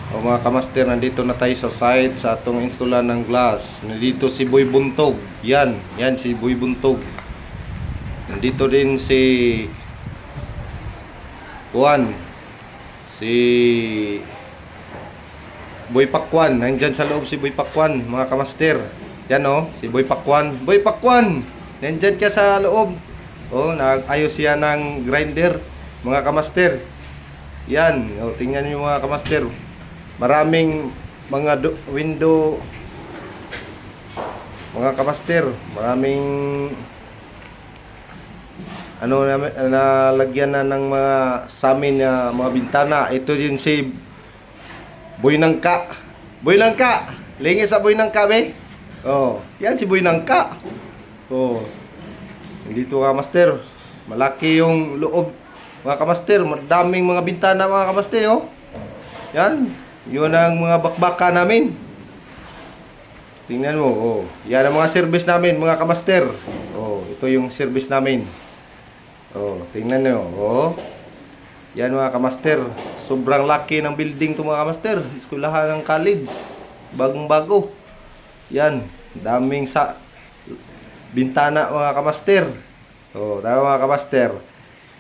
O mga kamaster, nandito na tayo sa site sa atong installan ng glass. Nandito si Boy Buntog. Yan si Boy Buntog. Nandito din si Juan. Si Boy Pakwan. Nandyan sa loob si Boy Pakwan, mga kamaster. Yan si Boy Pakwan. Boy Pakwan! Nandyan ka sa loob. Nag-ayos siya ng grinder, mga kamaster. Yan, tingnan niyo mga kamaster. Maraming mga window, mga kamaster. Maraming nalagyan na ng mga samin na mga bintana. Ito din si Boy Nangka. Boy Nangka, lingi sa Boy Nangka, be. Yan si Boy Nangka. Dito mga kamaster, malaki yung loob, mga kamaster. Madaming mga bintana, mga kamaster. Yan, yun ang mga bakbaka namin. Tingnan mo, yan ang mga service namin, mga kamaster. Ito yung service namin. Tingnan nyo, yan mga kamaster. Sobrang laki ng building to, mga kamaster. Eskwelahan ng college, bagong bago. Yan, daming bintana, mga kamaster. Tama mga kamaster.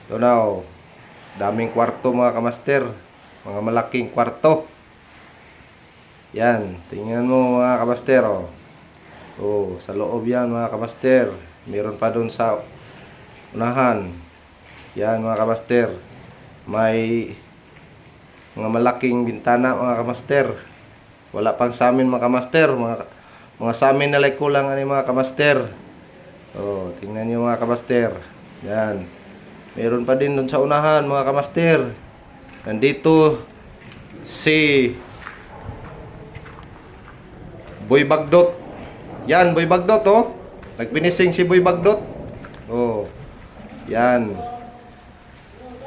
Ito na, daming kwarto, mga kamaster. Mga malaking kwarto. Yan, tingnan mo mga kamaster. Sa loob yan, mga kamaster. Meron pa doon sa unahan. Yan mga kamaster. May mga malaking bintana, mga kamaster. Wala pang sa amin, mga kamaster. Mga sa amin na like kulang mga kamaster. Tingnan nyo, mga kamaster. Yan. Meron pa din doon sa unahan, mga kamaster. Nandito si Boy Bagdot. Yan, Boy Bagdot, nagpinising si Boy Bagdot. Yan.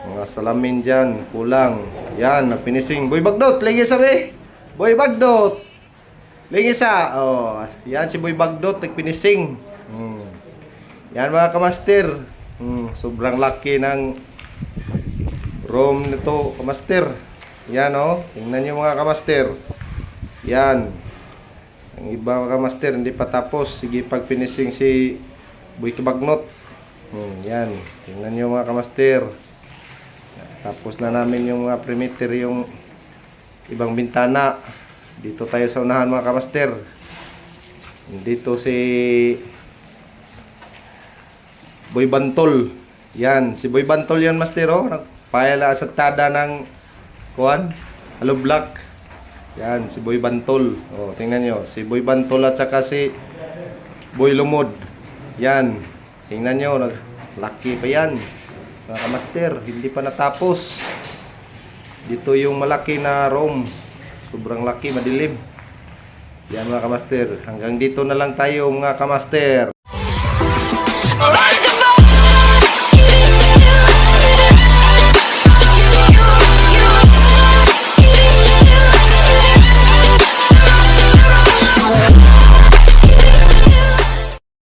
Mga salamin dyan, kulang. Yan, nagpinising. Boy Bagdot, lagi sabi. Boy Bagdot. Lagi sa. Yan si Boy Bagdot, nagpinising. Yan mga kamaster. Sobrang laki ng room nito, kamaster. Yan tingnan nyo mga kamaster. Yan. Ang iba mga kamaster hindi pa tapos. Sige pag-finishing si Boy Kibagnot. Yan. Tingnan nyo mga kamaster. Tapos na namin yung mga perimeter, yung ibang bintana. Dito tayo sa unahan, mga kamaster. Dito si Boy Bantol. Yan, si Boy Bantol yan, master. Nagpayala sa tada ng kuwan, Hello Black. Yan, si Boy Bantol. Tingnan nyo, si Boy Bantol at saka si Boy Lumod. Yan, tingnan nyo, laki pa yan, mga kamaster. Hindi pa natapos. Dito yung malaki na room. Sobrang laki, madilim. Yan mga kamaster. Hanggang dito na lang tayo, mga kamaster.